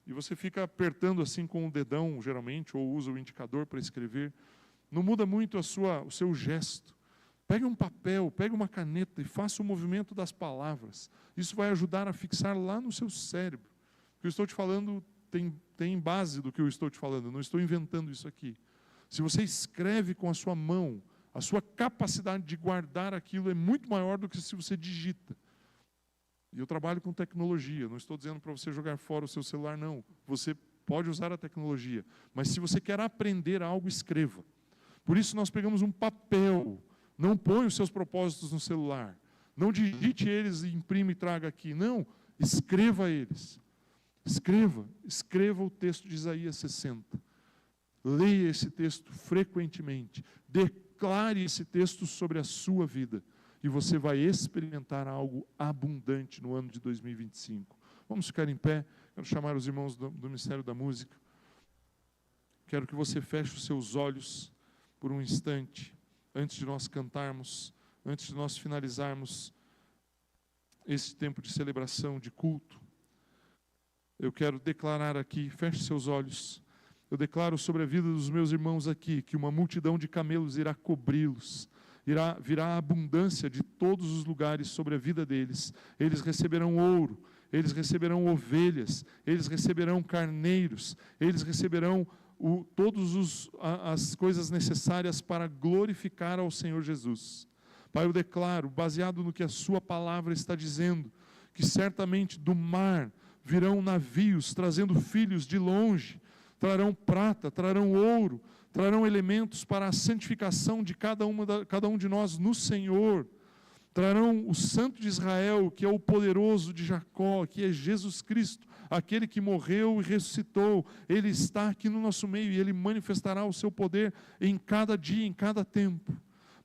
e você fica apertando assim com o dedão, geralmente, ou usa o indicador para escrever. Não muda muito o seu gesto. Pegue um papel, pegue uma caneta e faça o movimento das palavras. Isso vai ajudar a fixar lá no seu cérebro. O que eu estou te falando tem base do que eu estou te falando, eu não estou inventando isso aqui. Se você escreve com a sua mão, a sua capacidade de guardar aquilo é muito maior do que se você digita. E eu trabalho com tecnologia, não estou dizendo para você jogar fora o seu celular, não. Você pode usar a tecnologia, mas se você quer aprender algo, escreva. Por isso nós pegamos um papel. Não põe os seus propósitos no celular. Não digite eles e imprime e traga aqui. Não, escreva eles. Escreva o texto de Isaías 60. Leia esse texto frequentemente. Declare esse texto sobre a sua vida. E você vai experimentar algo abundante no ano de 2025. Vamos ficar em pé. Quero chamar os irmãos do Ministério da Música. Quero que você feche os seus olhos por um instante. Antes de nós cantarmos, antes de nós finalizarmos esse tempo de celebração, de culto, eu quero declarar aqui, feche seus olhos, eu declaro sobre a vida dos meus irmãos aqui, que uma multidão de camelos irá cobri-los, virá a abundância de todos os lugares sobre a vida deles. Eles receberão ouro, eles receberão ovelhas, eles receberão carneiros, eles receberão todas as coisas necessárias para glorificar ao Senhor Jesus. Pai, eu declaro, baseado no que a sua palavra está dizendo, que certamente do mar virão navios trazendo filhos de longe, trarão prata, trarão ouro, trarão elementos para a santificação de cada um de nós no Senhor. Trarão o Santo de Israel, que é o poderoso de Jacó, que é Jesus Cristo, aquele que morreu e ressuscitou. Ele está aqui no nosso meio e Ele manifestará o seu poder em cada dia, em cada tempo.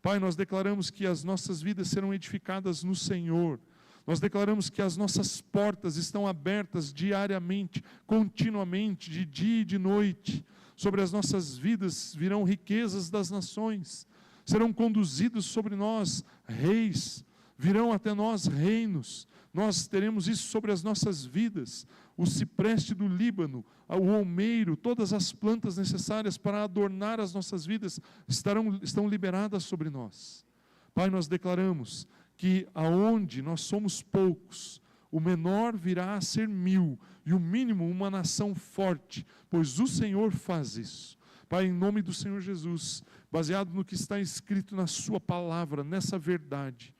Pai, nós declaramos que as nossas vidas serão edificadas no Senhor. Nós declaramos que as nossas portas estão abertas diariamente, continuamente, de dia e de noite. Sobre as nossas vidas virão riquezas das nações. serão conduzidos sobre nós reis, virão até nós reinos, nós teremos isso sobre as nossas vidas, o cipreste do Líbano, o olmeiro, todas as plantas necessárias para adornar as nossas vidas estão liberadas sobre nós. Pai, nós declaramos que aonde nós somos poucos, o menor virá a ser 1000, e o mínimo uma nação forte, pois o Senhor faz isso. Pai, em nome do Senhor Jesus, baseado no que está escrito na sua palavra, nessa verdade,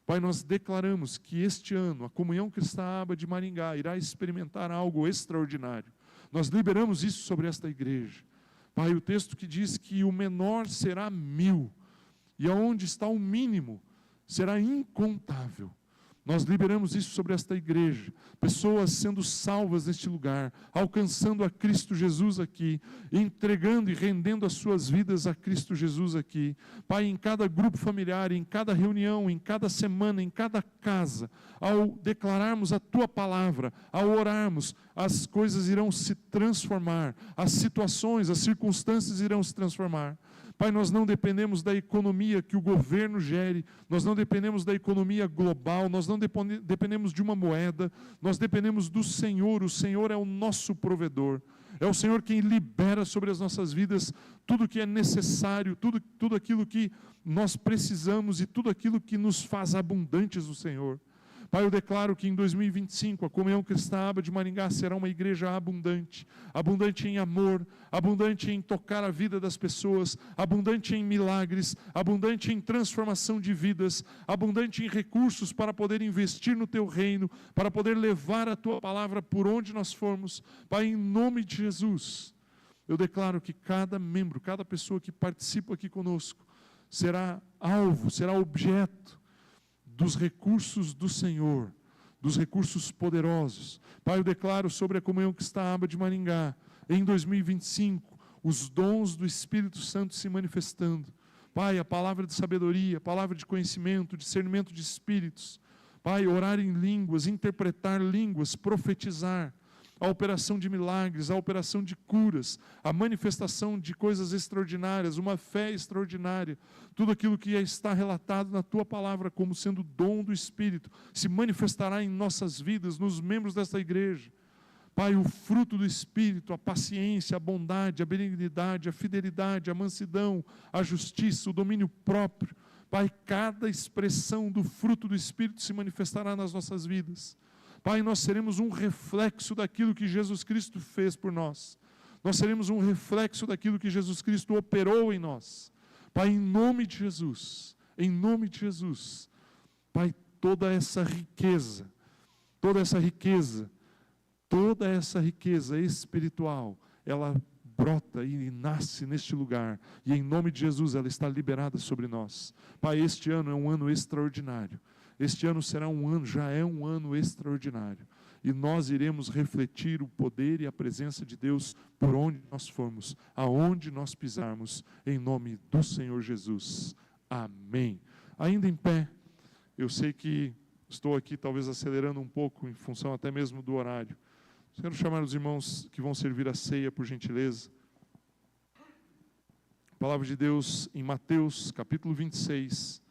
Pai, nós declaramos que este ano a Comunhão Cristã Aba de Maringá irá experimentar algo extraordinário. Nós liberamos isso sobre esta igreja. Pai, o texto que diz que o menor será 1000, e aonde está o mínimo será incontável. Nós liberamos isso sobre esta igreja, pessoas sendo salvas neste lugar, alcançando a Cristo Jesus aqui, entregando e rendendo as suas vidas a Cristo Jesus aqui. Pai, em cada grupo familiar, em cada reunião, em cada semana, em cada casa, ao declararmos a Tua palavra, ao orarmos, as coisas irão se transformar, as situações, as circunstâncias irão se transformar. Pai, nós não dependemos da economia que o governo gere, nós não dependemos da economia global, nós não dependemos de uma moeda, nós dependemos do Senhor. O Senhor é o nosso provedor, é o Senhor quem libera sobre as nossas vidas tudo que é necessário, tudo aquilo que nós precisamos e tudo aquilo que nos faz abundantes no Senhor. Pai, eu declaro que em 2025 a Comunhão Cristã Aba de Maringá será uma igreja abundante, abundante em amor, abundante em tocar a vida das pessoas, abundante em milagres, abundante em transformação de vidas, abundante em recursos para poder investir no Teu reino, para poder levar a Tua palavra por onde nós formos. Pai, em nome de Jesus, eu declaro que cada membro, cada pessoa que participa aqui conosco, será alvo, será objeto dos recursos do Senhor, dos recursos poderosos. Pai, eu declaro sobre a Comunhão Cristã Aba de Maringá, em 2025, os dons do Espírito Santo se manifestando. Pai, a palavra de sabedoria, a palavra de conhecimento, discernimento de espíritos. Pai, orar em línguas, interpretar línguas, profetizar, a operação de milagres, a operação de curas, a manifestação de coisas extraordinárias, uma fé extraordinária, tudo aquilo que está relatado na Tua palavra como sendo dom do Espírito, se manifestará em nossas vidas, nos membros desta igreja. Pai, o fruto do Espírito, a paciência, a bondade, a benignidade, a fidelidade, a mansidão, a justiça, o domínio próprio. Pai, cada expressão do fruto do Espírito se manifestará nas nossas vidas. Pai, nós seremos um reflexo daquilo que Jesus Cristo fez por nós. Nós seremos um reflexo daquilo que Jesus Cristo operou em nós. Pai, em nome de Jesus, Pai, toda essa riqueza espiritual, ela brota e nasce neste lugar, e em nome de Jesus ela está liberada sobre nós. Pai, este ano é um ano extraordinário. Este ano será já é um ano extraordinário. E nós iremos refletir o poder e a presença de Deus por onde nós formos, aonde nós pisarmos, em nome do Senhor Jesus. Amém. Ainda em pé, eu sei que estou aqui talvez acelerando um pouco, em função até mesmo do horário. Quero chamar os irmãos que vão servir a ceia, por gentileza. A palavra de Deus em Mateus, capítulo 26,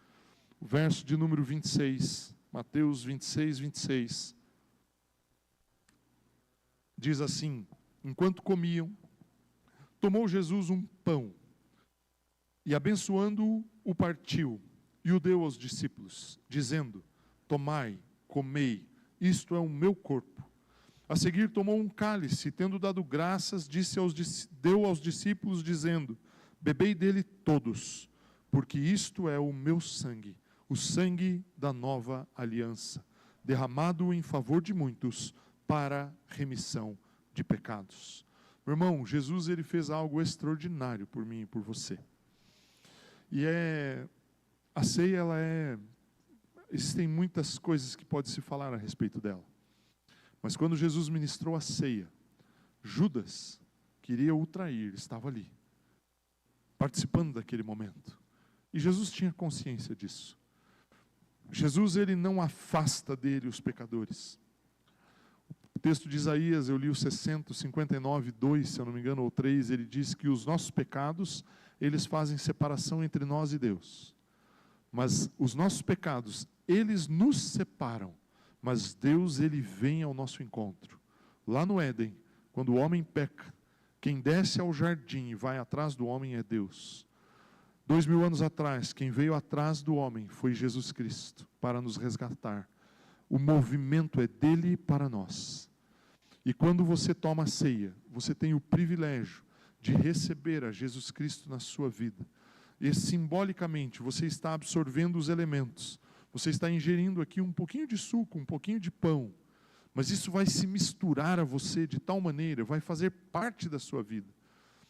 o verso de número 26, Mateus 26, 26, diz assim: enquanto comiam, tomou Jesus um pão, e abençoando-o, o partiu, e o deu aos discípulos, dizendo: tomai, comei, isto é o meu corpo. A seguir tomou um cálice, tendo dado graças, deu aos discípulos, dizendo: bebei dele todos, porque isto é o meu sangue, o sangue da nova aliança, derramado em favor de muitos, para remissão de pecados. Meu irmão, Jesus ele fez algo extraordinário por mim e por você. E a ceia, existem muitas coisas que pode se falar a respeito dela. Mas quando Jesus ministrou a ceia, Judas queria o trair, estava ali, participando daquele momento. E Jesus tinha consciência disso. Jesus, ele não afasta dele os pecadores. O texto de Isaías, eu li o 59, 2, se eu não me engano, ou 3, ele diz que os nossos pecados eles fazem separação entre nós e Deus. Mas os nossos pecados, eles nos separam. Mas Deus, Ele vem ao nosso encontro. Lá no Éden, quando o homem peca, quem desce ao jardim e vai atrás do homem é Deus. 2000 anos atrás, quem veio atrás do homem foi Jesus Cristo, para nos resgatar. O movimento é dele para nós. E quando você toma a ceia, você tem o privilégio de receber a Jesus Cristo na sua vida. E simbolicamente, você está absorvendo os elementos. Você está ingerindo aqui um pouquinho de suco, um pouquinho de pão. Mas isso vai se misturar a você de tal maneira, vai fazer parte da sua vida.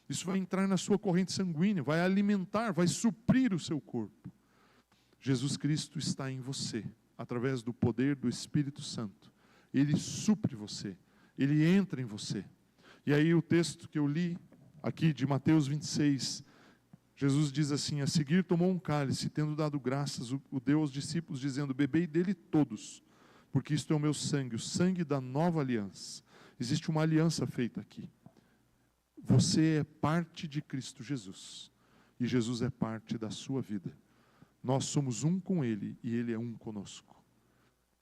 Isso vai entrar na sua corrente sanguínea, vai alimentar, vai suprir o seu corpo. Jesus Cristo está em você, através do poder do Espírito Santo. Ele supre você, ele entra em você. E aí o texto que eu li aqui de Mateus 26, Jesus diz assim: a seguir tomou um cálice, tendo dado graças, o deu aos discípulos, dizendo: bebei dele todos, porque isto é o meu sangue, o sangue da nova aliança. Existe uma aliança feita aqui. Você é parte de Cristo Jesus, e Jesus é parte da sua vida. Nós somos um com Ele, e Ele é um conosco.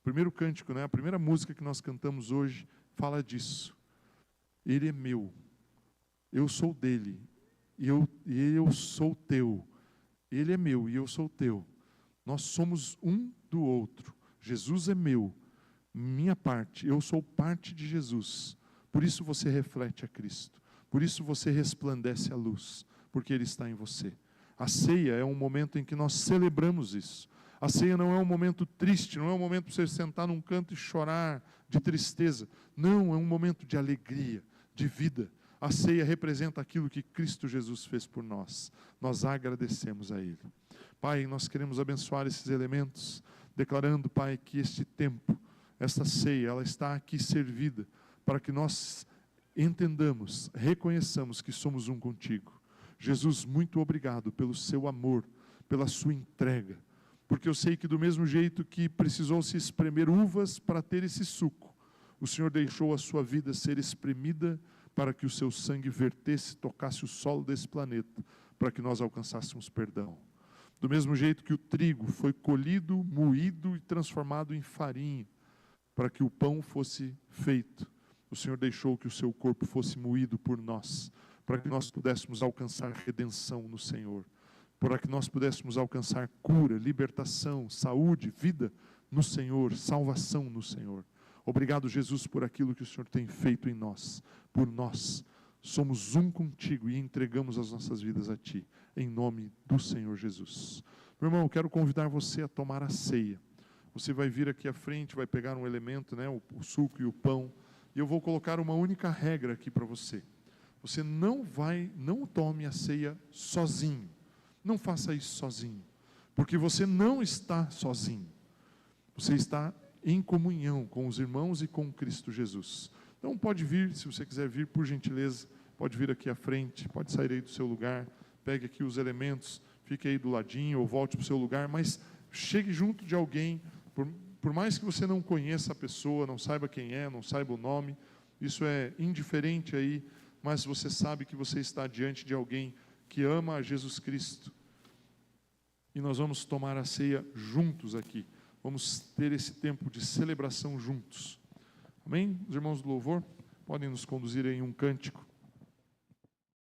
O primeiro cântico, a primeira música que nós cantamos hoje, fala disso. Ele é meu, eu sou dele, e eu sou teu. Ele é meu e eu sou teu. Nós somos um do outro. Jesus é meu, minha parte, eu sou parte de Jesus. Por isso você reflete a Cristo. Por isso você resplandece a luz, porque Ele está em você. A ceia é um momento em que nós celebramos isso. A ceia não é um momento triste, não é um momento para você sentar num canto e chorar de tristeza. Não, é um momento de alegria, de vida. A ceia representa aquilo que Cristo Jesus fez por nós. Nós agradecemos a Ele. Pai, nós queremos abençoar esses elementos, declarando, Pai, que este tempo, esta ceia, ela está aqui servida para que nós entendamos, reconheçamos que somos um contigo. Jesus, muito obrigado pelo seu amor, pela sua entrega, porque eu sei que do mesmo jeito que precisou se espremer uvas para ter esse suco, o Senhor deixou a sua vida ser espremida para que o seu sangue vertesse, tocasse o solo desse planeta, para que nós alcançássemos perdão. Do mesmo jeito que o trigo foi colhido, moído e transformado em farinha, para que o pão fosse feito, o Senhor deixou que o seu corpo fosse moído por nós, para que nós pudéssemos alcançar redenção no Senhor, para que nós pudéssemos alcançar cura, libertação, saúde, vida no Senhor, salvação no Senhor. Obrigado, Jesus, por aquilo que o Senhor tem feito em nós, por nós. Somos um contigo e entregamos as nossas vidas a Ti, em nome do Senhor Jesus. Meu irmão, eu quero convidar você a tomar a ceia. Você vai vir aqui à frente, vai pegar um elemento, o suco e o pão, e eu vou colocar uma única regra aqui para você. Você não tome a ceia sozinho. Não faça isso sozinho, porque você não está sozinho. Você está em comunhão com os irmãos e com Cristo Jesus. Então pode vir, se você quiser vir, por gentileza, pode vir aqui à frente, pode sair aí do seu lugar, pegue aqui os elementos, fique aí do ladinho ou volte para o seu lugar, mas chegue junto de alguém, por mais que você não conheça a pessoa, não saiba quem é, não saiba o nome, isso é indiferente aí, mas você sabe que você está diante de alguém que ama a Jesus Cristo. E nós vamos tomar a ceia juntos aqui. Vamos ter esse tempo de celebração juntos. Amém? Os irmãos do louvor podem nos conduzir em um cântico.